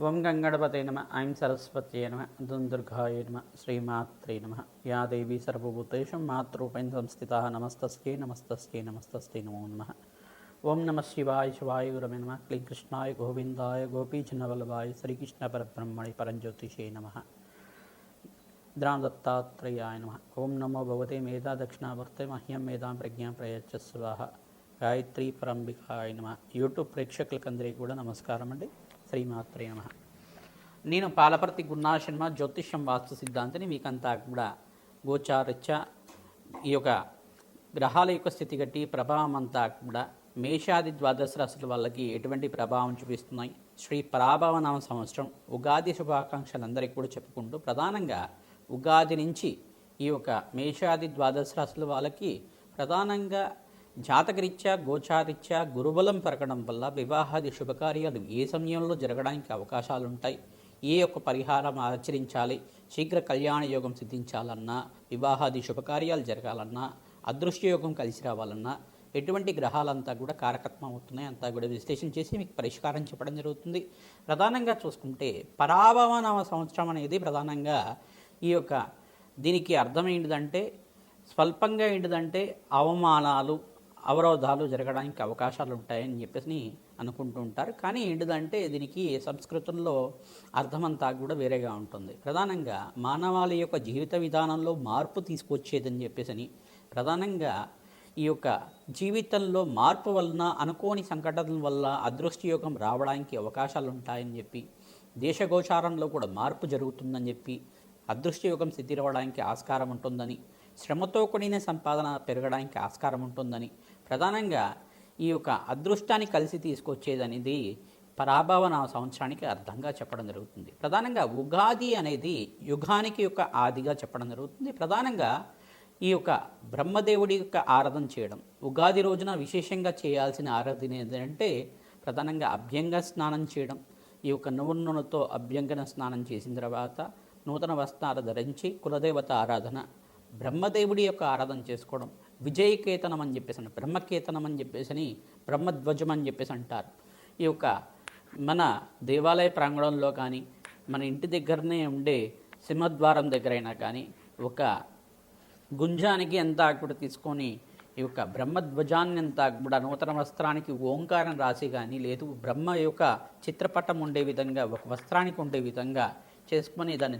ఓం గంగణపతే నమ ఐం సరస్వత్యే నమ దుందుర్గాయ నమ శ్రీమాత్రే నమ యా దేవీ సర్వభూతేషు మాతృపైన సంస్థితా నమస్తస్యై నమస్తస్యై నమస్తస్యై నమో నమః. ఓం నమ శివాయ శివాయ గురవే నమ క్లీం కృష్ణాయ గోవిందాయ గోపీజనవల్లభాయ శ్రీకృష్ణ పరబ్రహ్మణి పరంజ్యోతిషే నమ. ద్రాం దత్తాత్రేయాయ నమ. ఓం నమో భగవతే మేధా దక్షిణావర్తే మహ్యం మేధాం ప్రజ్ఞాం ప్రయచ్చ స్వాహ. గాయత్రీ పరంబికాయ నమ. యూట్యూబ్ ప్రేక్షకులకందరికీ కూడా నమస్కారం అండి. శ్రీమాత్రే నమ. నేను పాలపర్తి గున్నాశర్మ జ్యోతిష్యం వాస్తు సిద్ధాంతిని. మీకంతా కూడా గోచారత్య ఈ యొక్క గ్రహాల యొక్క స్థితిగట్టి ప్రభావం అంతా కూడా మేషాది ద్వాదశ రాశుల వాళ్ళకి ఎటువంటి ప్రభావం చూపిస్తున్నాయి, శ్రీ పరాభవనామ సంవత్సరం ఉగాది శుభాకాంక్షలు అందరికీ కూడా చెప్పుకుంటూ ప్రధానంగా ఉగాది నుంచి ఈ యొక్క మేషాది ద్వాదశ రాశుల వాళ్ళకి ప్రధానంగా జాతకరీత్యా గోచారీత్యా గురుబలం పెరగడం వల్ల వివాహాది శుభకార్యాలు ఏ సమయంలో జరగడానికి అవకాశాలు ఉంటాయి, ఏ యొక్క పరిహారం ఆచరించాలి, శీఘ్ర కళ్యాణ యోగం సిద్ధించాలన్నా, వివాహాది శుభకార్యాలు జరగాలన్నా, అదృష్టయోగం కలిసి రావాలన్నా ఎటువంటి గ్రహాలంతా కూడా కారకత్వం అవుతున్నాయి అంతా కూడా విశ్లేషణ చేసి మీకు పరిష్కారం చెప్పడం జరుగుతుంది. ప్రధానంగా చూసుకుంటే పరాభవనామ సంవత్సరం అనేది ప్రధానంగా ఈ యొక్క దీనికి అర్థం ఏంటిదంటే స్వల్పంగా ఏంటిదంటే అవమానాలు అవరోధాలు జరగడానికి అవకాశాలు ఉంటాయని చెప్పేసి అనుకుంటూ ఉంటారు. కానీ ఏంటిదంటే దీనికి సంస్కృతంలో అర్థమంతా కూడా వేరేగా ఉంటుంది. ప్రధానంగా మానవాళి యొక్క జీవిత విధానంలో మార్పు తీసుకొచ్చేదని చెప్పేసి ప్రధానంగా ఈ యొక్క జీవితంలో మార్పు వలన అనుకోని సంఘటనల వల్ల అదృష్టయోగం రావడానికి అవకాశాలు ఉంటాయని చెప్పి, దేశగోచారంలో కూడా మార్పు జరుగుతుందని చెప్పి, అదృష్టయోగం సిద్ధిరవడానికి ఆస్కారం ఉంటుందని, శ్రమతో కూడిన సంపాదన పెరగడానికి ఆస్కారం ఉంటుందని, ప్రధానంగా ఈ యొక్క అదృష్టాన్ని కలిసి తీసుకొచ్చేదనేది పరాభవన సంవత్సరానికి అర్థంగా చెప్పడం జరుగుతుంది. ప్రధానంగా ఉగాది అనేది యుగానికి యొక్క ఆదిగా చెప్పడం జరుగుతుంది. ప్రధానంగా ఈ యొక్క బ్రహ్మదేవుడి యొక్క ఆరాధన చేయడం, ఉగాది రోజున విశేషంగా చేయాల్సిన ఆరాధన ఏంటంటే ప్రధానంగా అభ్యంగ స్నానం చేయడం. ఈ యొక్క నువ్వుల నూనెతో అభ్యంగన స్నానం చేసిన తర్వాత నూతన వస్త్రాలు ధరించి కులదేవత ఆరాధన, బ్రహ్మదేవుడి యొక్క ఆరాధన చేసుకోవడం, విజయకేతనం అని చెప్పేసి బ్రహ్మకేతనం అని చెప్పేసి బ్రహ్మధ్వజం అని చెప్పేసి అంటారు. ఈ యొక్క మన దేవాలయ ప్రాంగణంలో కానీ మన ఇంటి దగ్గరనే ఉండే సింహద్వారం దగ్గరైనా కానీ ఒక గుంజానికి అంతా కూడా తీసుకొని ఈ యొక్క బ్రహ్మధ్వజాన్ని అంతా కూడా నూతన వస్త్రానికి ఓంకారం రాసి కానీ లేదు బ్రహ్మ యొక్క చిత్రపటం ఉండే విధంగా ఒక వస్త్రానికి ఉండే విధంగా చేసుకొని దాన్ని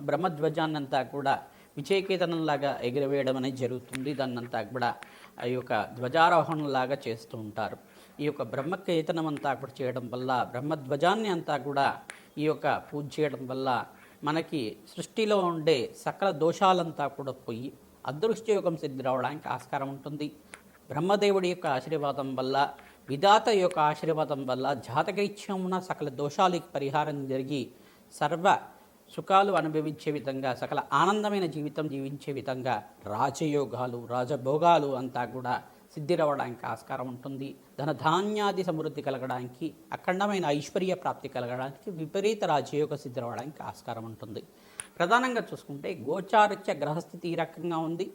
బ్రహ్మధ్వజాన్ని అంతా కూడా విజయకేతనంలాగా ఎగిరవేయడం అనేది జరుగుతుంది. దాన్నంతా కూడా ఈ యొక్క ధ్వజారోహణలాగా చేస్తూ ఉంటారు. ఈ యొక్క బ్రహ్మకేతనం అంతా కూడా చేయడం వల్ల, బ్రహ్మధ్వజాన్ని అంతా కూడా ఈ యొక్క పూజ చేయడం వల్ల మనకి సృష్టిలో ఉండే సకల దోషాలంతా కూడా పోయి అదృష్టయోగం సిద్ధి రావడానికి ఆస్కారం ఉంటుంది. బ్రహ్మదేవుడి యొక్క ఆశీర్వాదం వల్ల, విధాత యొక్క ఆశీర్వాదం వల్ల జాతకరీత్యం ఉన్న సకల దోషాలకి పరిహారం జరిగి సర్వ సుఖాలు అనుభవించే విధంగా, సకల ఆనందమైన జీవితం జీవించే విధంగా రాజయోగాలు రాజభోగాలు అంతా కూడా సిద్ధిరవడానికి ఆస్కారం ఉంటుంది. ధనధాన్యాది సమృద్ధి కలగడానికి, అఖండమైన ఐశ్వర్య ప్రాప్తి కలగడానికి, విపరీత రాజయోగ సిద్ధి రావడానికి ఆస్కారం ఉంటుంది. ప్రధానంగా చూసుకుంటే గోచారత్య గ్రహస్థితి ఈ రకంగా ఉంది.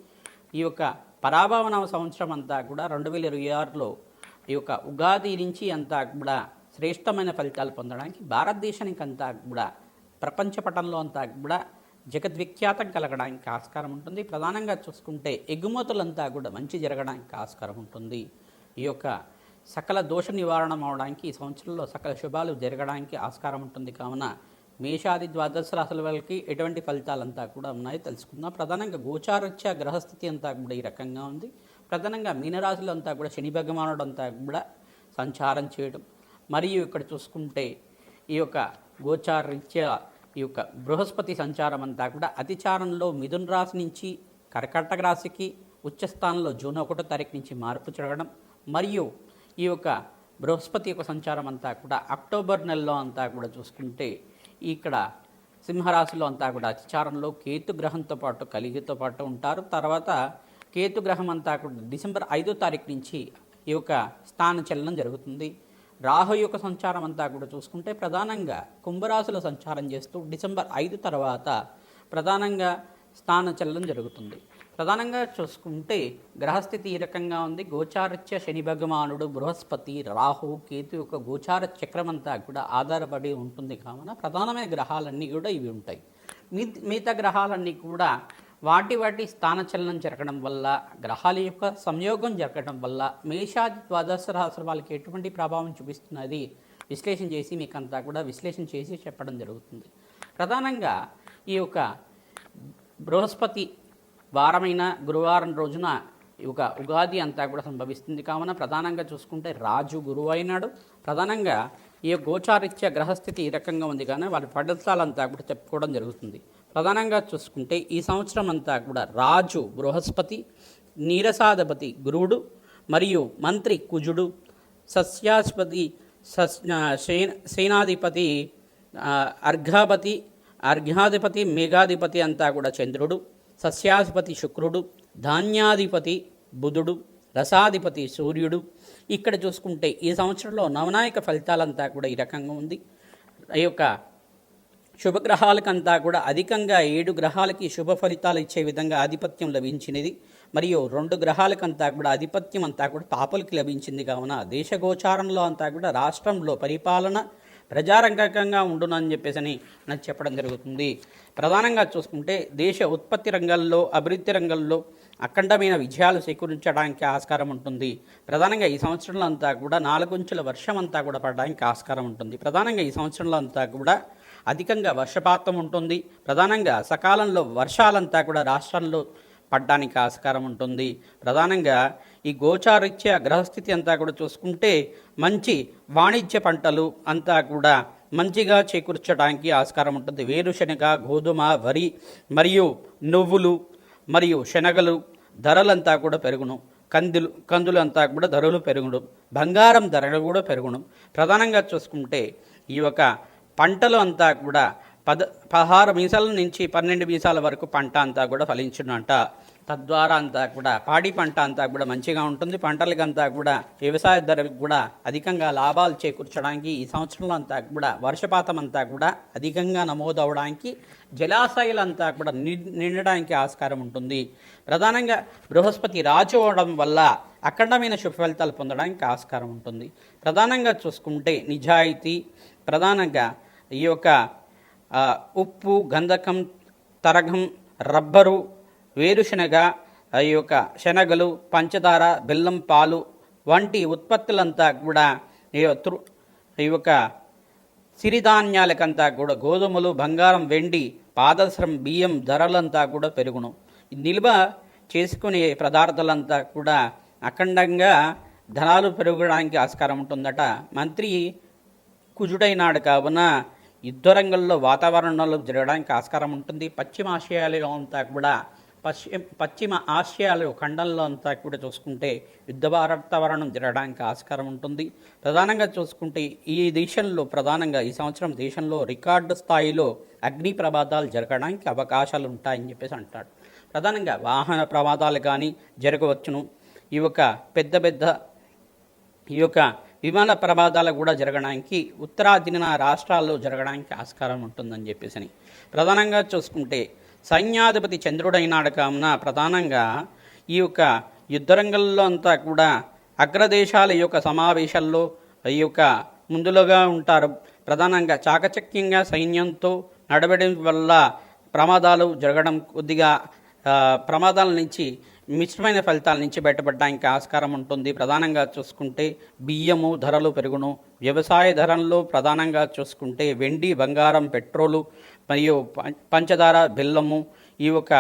ఈ యొక్క పరాభవన సంవత్సరం అంతా కూడా 2026లో ఈ యొక్క ఉగాది నుంచి అంతా కూడా శ్రేష్టమైన ఫలితాలు పొందడానికి భారతదేశానికి అంతా కూడా ప్రపంచ పటంలో అంతా కూడా జగద్విఖ్యాతం కలగడానికి ఆస్కారం ఉంటుంది. ప్రధానంగా చూసుకుంటే ఎగుమతులంతా కూడా మంచి జరగడానికి ఆస్కారం ఉంటుంది. ఈ యొక్క సకల దోష నివారణ అవడానికి ఈ సంవత్సరంలో సకల శుభాలు జరగడానికి ఆస్కారం ఉంటుంది. కావున మేషాది ద్వాదశ రాశుల వాళ్ళకి ఎటువంటి ఫలితాలంతా కూడా ఉన్నాయో తెలుసుకుందాం. ప్రధానంగా గోచారత్య గ్రహస్థితి అంతా కూడా ఈ రకంగా ఉంది. ప్రధానంగా మీనరాశులు అంతా కూడా శని భగవానుడు అంతా కూడా సంచారం చేయడం, మరియు ఇక్కడ చూసుకుంటే ఈ యొక్క గోచారరీత్యా ఈ యొక్క బృహస్పతి సంచారం అంతా కూడా అతిచారంలో మిథున రాశి నుంచి కర్కాటక రాశికి, ఉచ్చస్థానంలో జూన్ 1వ తారీఖు నుంచి మార్పు జరగడం, మరియు ఈ యొక్క బృహస్పతి యొక్క సంచారం అంతా కూడా అక్టోబర్ నెలలో అంతా కూడా చూసుకుంటే ఇక్కడ సింహరాశిలో అంతా కూడా అతిచారంలో కేతుగ్రహంతో పాటు కలిగితో పాటు ఉంటారు. తర్వాత కేతుగ్రహం అంతా కూడా డిసెంబర్ 5వ తారీఖు నుంచి ఈ యొక్క స్థాన చలనం జరుగుతుంది. రాహు యొక్క సంచారం అంతా కూడా చూసుకుంటే ప్రధానంగా కుంభరాశిలో సంచారం చేస్తూ డిసెంబర్ 5 తర్వాత ప్రధానంగా స్థాన చలనం జరుగుతుంది. ప్రధానంగా చూసుకుంటే గ్రహస్థితి ఈ రకంగా ఉంది. గోచారత్య శని భగవానుడు, బృహస్పతి, రాహు, కేతు యొక్క గోచార చక్రం అంతా కూడా ఆధారపడి ఉంటుంది కావున ప్రధానమైన గ్రహాలన్నీ కూడా ఇవి ఉంటాయి. మిగతా గ్రహాలన్నీ కూడా వాటి స్థానచలనం జరగడం వల్ల, గ్రహాల యొక్క సంయోగం జరగడం వల్ల మేషాది ద్వాదశ రాశుల వాళ్ళకి ఎటువంటి ప్రభావం చూపిస్తున్నది విశ్లేషణ చేసి మీకు అంతా కూడా విశ్లేషణ చేసి చెప్పడం జరుగుతుంది. ప్రధానంగా ఈ యొక్క బృహస్పతి వారమైన గురువారం రోజున ఒక ఉగాది అంతా కూడా సంభవిస్తుంది కావున ప్రధానంగా చూసుకుంటే రాజు గురువు అయినాడు. ప్రధానంగా ఈ గోచారిత్య గ్రహస్థితి ఈ రకంగా ఉంది కానీ వాళ్ళ ఫలితాలంతా కూడా చెప్పుకోవడం జరుగుతుంది. ప్రధానంగా చూసుకుంటే ఈ సంవత్సరం అంతా కూడా రాజు బృహస్పతి, నీరసాధిపతి గురువుడు మరియు మంత్రి కుజుడు, సస్యాధిపతి సేనాధిపతి అర్ఘ్యాధిపతి మేఘాధిపతి అంతా కూడా చంద్రుడు, సస్యాధిపతి శుక్రుడు, ధాన్యాధిపతి బుధుడు, రసాధిపతి సూర్యుడు. ఇక్కడ చూసుకుంటే ఈ సంవత్సరంలో నవనాయక ఫలితాలంతా కూడా ఈ రకంగా ఉంది. ఈ యొక్క శుభగ్రహాలకంతా కూడా అధికంగా 7 గ్రహాలకి శుభ ఫలితాలు ఇచ్చే విధంగా ఆధిపత్యం లభించినది. మరియు 2 గ్రహాలకంతా కూడా ఆధిపత్యం అంతా కూడా పాపలకి లభించింది కావున దేశగోచారంలో అంతా కూడా రాష్ట్రంలో పరిపాలన ప్రజారంగకంగా ఉండునని చెప్పేసి నాకు చెప్పడం జరుగుతుంది. ప్రధానంగా చూసుకుంటే దేశ ఉత్పత్తి రంగంలో, అభివృద్ధి రంగంలో అఖండమైన విజయాలు చేకూరించడానికి ఆస్కారం ఉంటుంది. ప్రధానంగా ఈ సంవత్సరంలో అంతా కూడా 4 ఇంచుల వర్షం అంతా కూడా పడడానికి ఆస్కారం ఉంటుంది. ప్రధానంగా ఈ సంవత్సరంలో అంతా కూడా అధికంగా వర్షపాతం ఉంటుంది. ప్రధానంగా సకాలంలో వర్షాలంతా కూడా రాష్ట్రంలో పడడానికి ఆస్కారం ఉంటుంది. ప్రధానంగా ఈ గోచారిత్య గ్రహస్థితి అంతా కూడా చూసుకుంటే మంచి వాణిజ్య పంటలు అంతా కూడా మంచిగా చేకూర్చడానికి ఆస్కారం ఉంటుంది. వేరుశనగ, గోధుమ, వరి మరియు నువ్వులు మరియు శనగలు ధరలంతా కూడా పెరుగును. కందులు అంతా కూడా ధరలు పెరుగును. బంగారం ధరలు కూడా పెరుగును. ప్రధానంగా చూసుకుంటే ఈ యొక్క పంటలు అంతా కూడా 16 మీసాల నుంచి 12 మీసాల వరకు పంట అంతా కూడా ఫలించునంట. తద్వారా అంతా కూడా పాడి పంట అంతా కూడా మంచిగా ఉంటుంది. పంటలకంతా కూడా వ్యవసాయ ధరలకు కూడా అధికంగా లాభాలు చేకూర్చడానికి ఈ సంవత్సరంలో అంతా కూడా వర్షపాతం అంతా కూడా అధికంగా నమోదవడానికి, జలాశయాలంతా కూడా నిండడానికి ఆస్కారం ఉంటుంది. ప్రధానంగా బృహస్పతి రాజు అవడం వల్ల అఖండమైన శుభ ఫలితాలు పొందడానికి ఆస్కారం ఉంటుంది. ప్రధానంగా చూసుకుంటే నిజాయితీ, ప్రధానంగా ఈ యొక్క ఉప్పు, గంధకం, తరగం, రబ్బరు, వేరుశనగ, ఈ యొక్క శనగలు, పంచదార, బెల్లం, పాలు వంటి ఉత్పత్తులంతా కూడా ఈ యొక్క సిరిధాన్యాలకంతా కూడా గోధుమలు, బంగారం, వెండి, పాదసరం, బియ్యం ధరలంతా కూడా పెరుగును. నిల్వ చేసుకునే పదార్థాలంతా కూడా అఖండంగా ధనాలు పెరగడానికి ఆస్కారం ఉంటుందట. మంత్రి కుజుడైనాడు కావున యుద్ధ రంగంలో వాతావరణంలో జరగడానికి ఆస్కారం ఉంటుంది. పశ్చిమ ఆసియాలో ఖండంలో అంతా కూడా చూసుకుంటే యుద్ధ వాతావరణం జరగడానికి ఆస్కారం ఉంటుంది. ప్రధానంగా చూసుకుంటే ఈ దేశంలో ప్రధానంగా ఈ సంవత్సరం దేశంలో రికార్డు స్థాయిలో అగ్ని ప్రమాదాలు జరగడానికి అవకాశాలు ఉంటాయని చెప్పేసి అంటాడు. ప్రధానంగా వాహన ప్రమాదాలు కానీ జరగవచ్చును. ఈ యొక్క పెద్ద విమాన ప్రమాదాలు కూడా జరగడానికి ఉత్తరాదిన రాష్ట్రాల్లో జరగడానికి ఆస్కారం ఉంటుందని చెప్పేసి ప్రధానంగా చూసుకుంటే సైన్యాధిపతి చంద్రుడైనాడు కావున ప్రధానంగా ఈ యొక్క యుద్ధరంగంలో అంతా కూడా అగ్రదేశాల యొక్క సమావేశాల్లో ఈ యొక్క ముందులుగా ఉంటారు. ప్రధానంగా చాకచక్యంగా సైన్యంతో నడవడం వల్ల ప్రమాదాలు జరగడం, కొద్దిగా ప్రమాదాల నుంచి మిశ్రమైన ఫలితాల నుంచి బయటపడడానికి ఆస్కారం ఉంటుంది. ప్రధానంగా చూసుకుంటే బియ్యము ధరలు పెరుగును. వ్యవసాయ ధరల్లో ప్రధానంగా చూసుకుంటే వెండి, బంగారం, పెట్రోలు మరియు పంచదార, బెల్లము ఈ యొక్క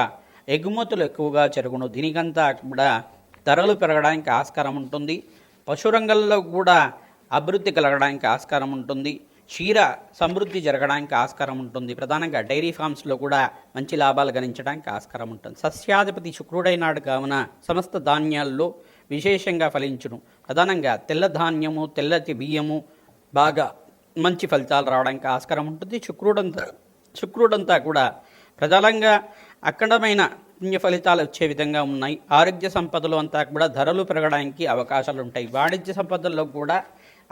ఎగుమతులు ఎక్కువగా జరుగును. దీనికంతా కూడా ధరలు పెరగడానికి ఆస్కారం ఉంటుంది. పశురంగంలో కూడా అభివృద్ధి కలగడానికి ఆస్కారం ఉంటుంది. క్షీర సమృద్ధి జరగడానికి ఆస్కారం ఉంటుంది. ప్రధానంగా డైరీ ఫామ్స్లో కూడా మంచి లాభాలు గణించడానికి ఆస్కారం ఉంటుంది. సస్యాధిపతి శుక్రుడైనాడు కావున సమస్త ధాన్యాల్లో విశేషంగా ఫలించును. ప్రధానంగా తెల్ల ధాన్యము, తెల్లటి బియ్యము బాగా మంచి ఫలితాలు రావడానికి ఆస్కారం ఉంటుంది. శుక్రుడంతా కూడా ప్రధానంగా అఖండమైన పుణ్య ఫలితాలు వచ్చే విధంగా ఉన్నాయి. ఆరోగ్య సంపదలు అంతా కూడా ధరలు పెరగడానికి అవకాశాలు ఉంటాయి. వాణిజ్య సంపదల్లో కూడా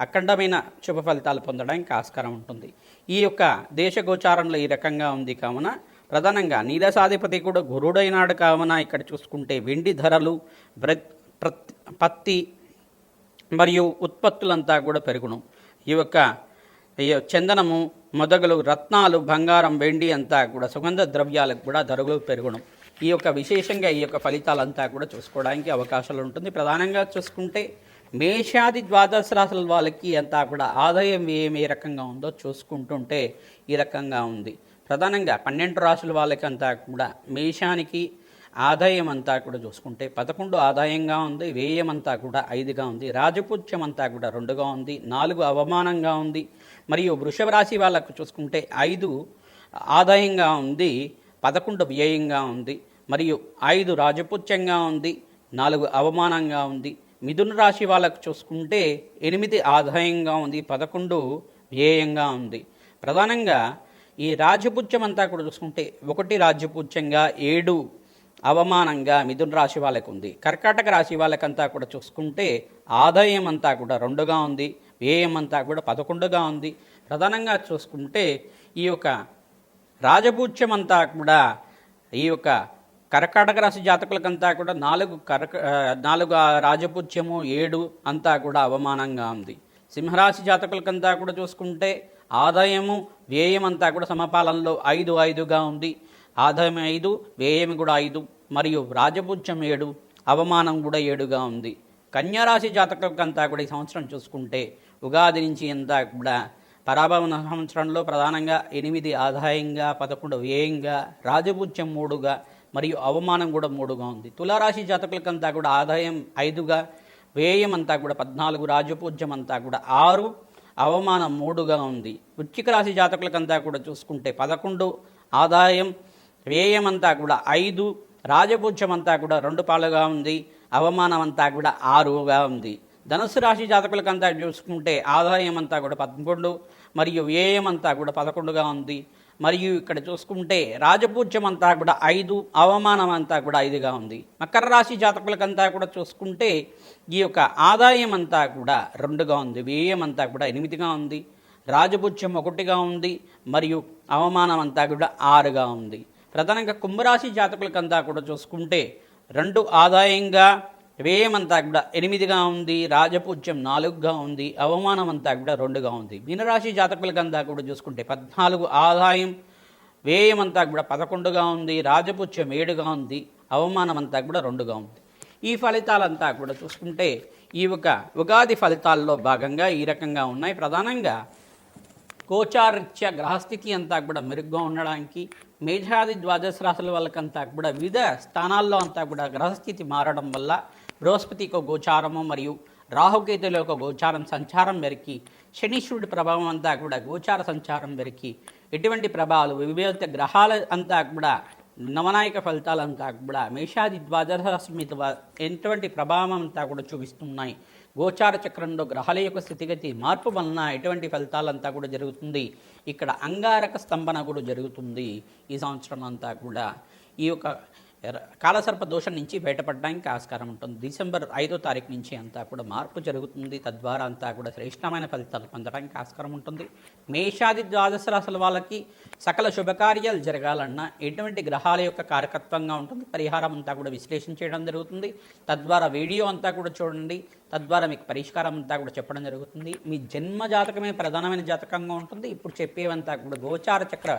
అఖండమైన శుభ ఫలితాలు పొందడానికి ఆస్కారం ఉంటుంది. ఈ యొక్క దేశగోచారంలో ఈ రకంగా ఉంది కావున ప్రధానంగా నీరసాధిపతి కూడా గురుడైనాడు కావున ఇక్కడ చూసుకుంటే వెండి ధరలు, పత్తి మరియు ఉత్పత్తులంతా కూడా పెరుగును. ఈ యొక్క చందనము మొదలు రత్నాలు, బంగారం, వెండి అంతా కూడా సుగంధ ద్రవ్యాలకు కూడా ధరలు పెరుగును. ఈ యొక్క విశేషంగా ఈ యొక్క ఫలితాలంతా కూడా చూసుకోవడానికి అవకాశాలు ఉంటుంది. ప్రధానంగా చూసుకుంటే మేషాది ద్వాదశ రాశుల వాళ్ళకి అంతా కూడా ఆదాయం వ్యయం ఏ రకంగా ఉందో చూసుకుంటుంటే ఈ రకంగా ఉంది. ప్రధానంగా 12 రాశుల వాళ్ళకి అంతా కూడా మేషానికి ఆదాయం అంతా కూడా చూసుకుంటే 11 ఆదాయంగా ఉంది, వ్యయం అంతా కూడా 5గా ఉంది, రాజపూజ్యం అంతా కూడా 2గా ఉంది, 4 అవమానంగా ఉంది. మరియు వృషభ రాశి వాళ్ళకు చూసుకుంటే 5 ఆదాయంగా ఉంది, 11 వ్యయంగా ఉంది, మరియు 5 రాజపూజ్యంగా ఉంది, 4 అవమానంగా ఉంది. మిథున రాశి వాళ్ళకు చూసుకుంటే 8 ఆదాయంగా ఉంది, 11 వ్యయంగా ఉంది. ప్రధానంగా ఈ రాజపూజ్యం అంతా కూడా చూసుకుంటే 1 రాజపూజ్యంగా, 7 అవమానంగా మిథున రాశి వాళ్ళకు ఉంది. కర్కాటక రాశి వాళ్ళకంతా కూడా చూసుకుంటే ఆదాయం అంతా కూడా 2గా ఉంది, వ్యయం అంతా కూడా 11గా ఉంది. ప్రధానంగా చూసుకుంటే ఈ యొక్క రాజపూజ్యం అంతా కూడా ఈ యొక్క కర్కాటక రాశి జాతకులకంతా కూడా 4 రాజపూజ్యము, 7 అంతా కూడా అవమానంగా ఉంది. సింహరాశి జాతకులకంతా కూడా చూసుకుంటే ఆదాయము, వ్యయం అంతా కూడా సమపాలనలో 5-5గా ఉంది. ఆదాయం 5, వ్యయం కూడా 5, మరియు రాజపూజ్యం 7, అవమానం కూడా 7గా ఉంది. కన్యారాశి జాతకులకంతా కూడా ఈ సంవత్సరం చూసుకుంటే ఉగాది నుంచి అంతా కూడా పరాభవన సంవత్సరంలో ప్రధానంగా 8 ఆదాయంగా, 11 వ్యయంగా, రాజపూజ్యం 3గా, మరియు అవమానం కూడా 3గా ఉంది. తులారాశి జాతకులకంతా కూడా ఆదాయం 5గా, వ్యయం అంతా కూడా 14, రాజపూజ్యం అంతా కూడా 6, అవమానం 3గా ఉంది. వృశ్చిక రాశి జాతకులకంతా కూడా చూసుకుంటే 11 ఆదాయం, వ్యయం అంతా కూడా 5, రాజపూజ్యం అంతా కూడా 2 పాలుగా ఉంది, అవమానం అంతా కూడా 6గా ఉంది. ధనుసు రాశి జాతకులకంతా చూసుకుంటే ఆదాయం అంతా కూడా 11 మరియు వ్యయం అంతా కూడా 11గా ఉంది. మరియు ఇక్కడ చూసుకుంటే రాజపూజ్యం అంతా కూడా 5, అవమానం అంతా కూడా 5గా ఉంది. మకర రాశి జాతకులకంతా కూడా చూసుకుంటే ఈ యొక్క ఆదాయం అంతా కూడా 2గా ఉంది, వ్యయం అంతా కూడా 8గా ఉంది, రాజపూజ్యం 1గా ఉంది, మరియు అవమానం అంతా కూడా 6గా ఉంది. ప్రధానంగా కుంభరాశి జాతకులకంతా కూడా చూసుకుంటే 2 ఆదాయంగా, వ్యయం అంతా కూడా 8గా ఉంది, రాజపూజ్యం 4గా ఉంది, అవమానం అంతా కూడా 2గా ఉంది. మీనరాశి జాతకులకంతా కూడా చూసుకుంటే 14 ఆదాయం, వ్యయం అంతా కూడా 11గా ఉంది, రాజపూజ్యం 7గా ఉంది, అవమానం అంతా కూడా 2గా ఉంది. ఈ ఫలితాలంతా కూడా చూసుకుంటే ఈ ఒక ఉగాది ఫలితాల్లో భాగంగా ఈ రకంగా ఉన్నాయి. ప్రధానంగా గోచారీత్యా గ్రహస్థితి అంతా కూడా మెరుగ్గా ఉండడానికి, మేషాది ద్వాదశ రాశుల వాళ్ళకంతా కూడా వివిధ స్థానాల్లో అంతా కూడా గ్రహస్థితి మారడం వల్ల బృహస్పతి యొక్క గోచారము మరియు రాహుకేతుల యొక్క గోచారం సంచారం మేరకి, శనీశ్వరుడి ప్రభావం అంతా కూడా గోచార సంచారం మేరకి ఎటువంటి ప్రభావాలు వివిధ గ్రహాల అంతా కూడా నవనాయక ఫలితాలంతా కూడా మేషాది ద్వాదశ రాశి మీద ఎటువంటి ప్రభావం అంతా కూడా చూపిస్తున్నాయి. గోచార చక్రంలో గ్రహాల యొక్క స్థితిగతి మార్పు వలన ఎటువంటి ఫలితాలంతా కూడా జరుగుతుంది. ఇక్కడ అంగారక స్తంభన కూడా జరుగుతుంది. ఈ సంవత్సరం అంతా కూడా ఈ యొక్క కాలసర్ప దోషం నుంచి బయటపడడానికి ఆస్కారం ఉంటుంది. డిసెంబర్ 5వ తారీఖు నుంచి అంతా కూడా మార్పు జరుగుతుంది. తద్వారా అంతా కూడా శ్రేష్టమైన ఫలితాలు పొందడానికి ఆస్కారం ఉంటుంది. మేషాది ద్వాదశ రాశుల వాళ్ళకి సకల శుభకార్యాలు జరగాలన్నా ఎటువంటి గ్రహాల యొక్క కారకత్వంగా ఉంటుంది, పరిహారం అంతా కూడా విశ్లేషణ చేయడం జరుగుతుంది. తద్వారా వీడియో అంతా కూడా చూడండి. తద్వారా మీకు పరిష్కారం అంతా కూడా చెప్పడం జరుగుతుంది. మీ జన్మ జాతకమే ప్రధానమైన జాతకంగా ఉంటుంది. ఇప్పుడు చెప్పేవంతా కూడా గోచార చక్ర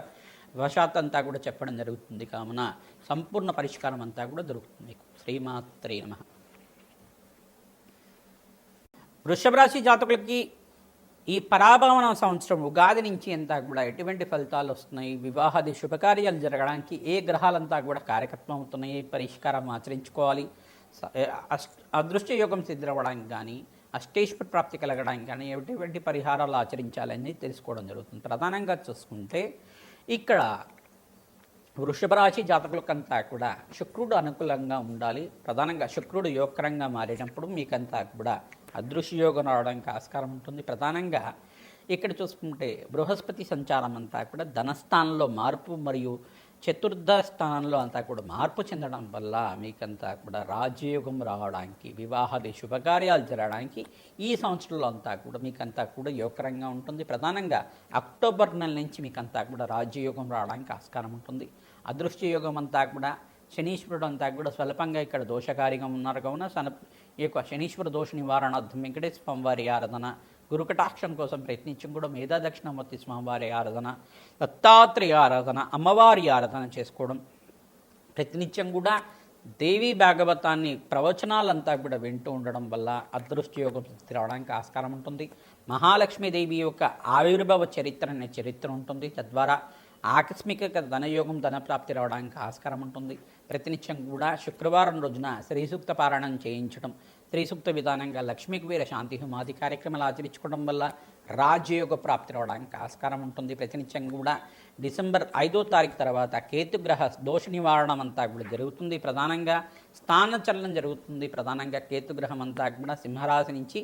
వశాత్ అంతా కూడా చెప్పడం జరుగుతుంది. కావున సంపూర్ణ పరిష్కారం అంతా కూడా దొరుకుతుంది మీకు. శ్రీమాత్రే నమః. వృషభ రాశి జాతకులకి ఈ పరాభవన సంవత్సరం ఉగాది నుంచి అంతా కూడా ఎటువంటి ఫలితాలు వస్తున్నాయి, వివాహాది శుభకార్యాలు జరగడానికి ఏ గ్రహాలంతా కూడా కారకత్వం అవుతున్నాయి, పరిష్కారం ఆచరించుకోవాలి, అదృష్ట యోగం సిద్ధవడానికి కానీ, అష్టేశ్వర ప్రాప్తి కలగడానికి కానీ ఎటువంటి పరిహారాలు ఆచరించాలని తెలుసుకోవడం జరుగుతుంది. ప్రధానంగా చూసుకుంటే ఇక్కడ వృషభ రాశి జాతకులకంతా కూడా శుక్రుడు అనుకూలంగా ఉండాలి. ప్రధానంగా శుక్రుడు యోగకరంగా మారినప్పుడు మీకంతా కూడా అదృశ్యయోగం రావడానికి ఆస్కారం ఉంటుంది. ప్రధానంగా ఇక్కడ చూసుకుంటే బృహస్పతి సంచారం అంతా కూడా ధనస్థానంలో మార్పు మరియు చతుర్థ స్థానంలో అంతా కూడా మార్పు చెందడం వల్ల మీకంతా కూడా రాజయోగం రావడానికి, వివాహాది శుభకార్యాలు జరగడానికి ఈ సంవత్సరంలో అంతా కూడా మీకంతా కూడా యోగకరంగా ఉంటుంది. ప్రధానంగా అక్టోబర్ నెల నుంచి మీకంతా కూడా రాజయోగం రావడానికి ఆస్కారం ఉంటుంది. అదృష్టయోగం అంతా కూడా శనీశ్వరుడు అంతా కూడా స్వల్పంగా ఇక్కడ దోషకారిగా ఉన్నారు కావున ఈ యొక్క శనీశ్వర దోష నివారణార్థం వెంకటేశ్వర స్వామివారి ఆరాధన, గురుకటాక్షం కోసం ప్రయత్నించడం కూడా మేధా దక్షిణామూర్తి స్వామివారి ఆరాధన, దత్తాత్రేయ ఆరాధన, అమ్మవారి ఆరాధన చేసుకోవడం, ప్రతినిత్యం కూడా దేవీ భాగవతాన్ని ప్రవచనాలంతా కూడా వింటూ ఉండడం వల్ల అదృష్టయోగం రావడానికి ఆస్కారం ఉంటుంది. మహాలక్ష్మీదేవి యొక్క ఆవిర్భావ చరిత్ర అనే చరిత్ర ఉంటుంది. తద్వారా ఆకస్మిక ధనయోగం, ధనప్రాప్తి రావడానికి ఆస్కారం ఉంటుంది. ప్రతినిత్యం కూడా శుక్రవారం రోజున శ్రీసూక్త పారాయణం చేయించడం, శ్రీసూక్త విధానంగా లక్ష్మీకుబేర శాంతి హోమాది కార్యక్రమాలు ఆచరించుకోవడం వల్ల రాజయోగ ప్రాప్తి రావడానికి ఆస్కారం ఉంటుంది. ప్రతినిత్యం కూడా డిసెంబర్ 5వ తారీఖు తర్వాత కేతుగ్రహ దోష నివారణం అంతా కూడా జరుగుతుంది. ప్రధానంగా స్థానచలనం జరుగుతుంది. ప్రధానంగా కేతుగ్రహం అంతా కూడా సింహరాశి నుంచి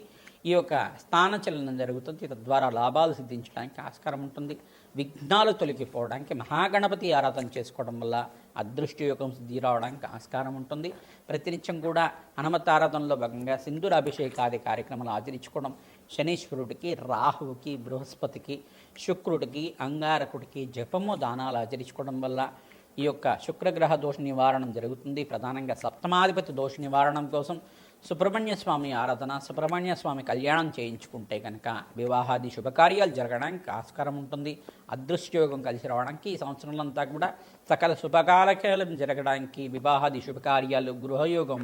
ఈ యొక్క స్థానచలనం జరుగుతుంది. తద్వారా లాభాలు సిద్ధించడానికి ఆస్కారం ఉంటుంది. విఘ్నాలు తొలగిపోవడానికి మహాగణపతి ఆరాధన చేసుకోవడం వల్ల అదృష్టయోగం సిద్ధి రావడానికి ఆస్కారం ఉంటుంది. ప్రతినిత్యం కూడా హనుమతారాధనలో భాగంగా సింధూర అభిషేకాది కార్యక్రమాలు ఆచరించుకోవడం శనీశ్వరుడికి, రాహువుకి, బృహస్పతికి, శుక్రుడికి, అంగారకుడికి జపము దానాలు ఆచరించుకోవడం వల్ల ఈ యొక్క శుక్రగ్రహ దోష నివారణం జరుగుతుంది. ప్రధానంగా సప్తమాధిపతి దోష నివారణం కోసం సుబ్రహ్మణ్య స్వామి ఆరాధన, సుబ్రహ్మణ్య స్వామి కళ్యాణం చేయించుకుంటే కనుక వివాహాది శుభకార్యాలు జరగడానికి ఆస్కారం ఉంటుంది. అదృష్టయోగం కలిసి రావడానికి ఈ సంవత్సరంలో అంతా కూడా సకల శుభకార్యాలు జరగడానికి, వివాహాది శుభకార్యాలు, గృహయోగం,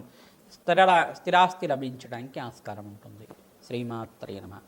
స్థిరాస్తి లభించడానికి ఆస్కారం ఉంటుంది. శ్రీమాత్రే నమః.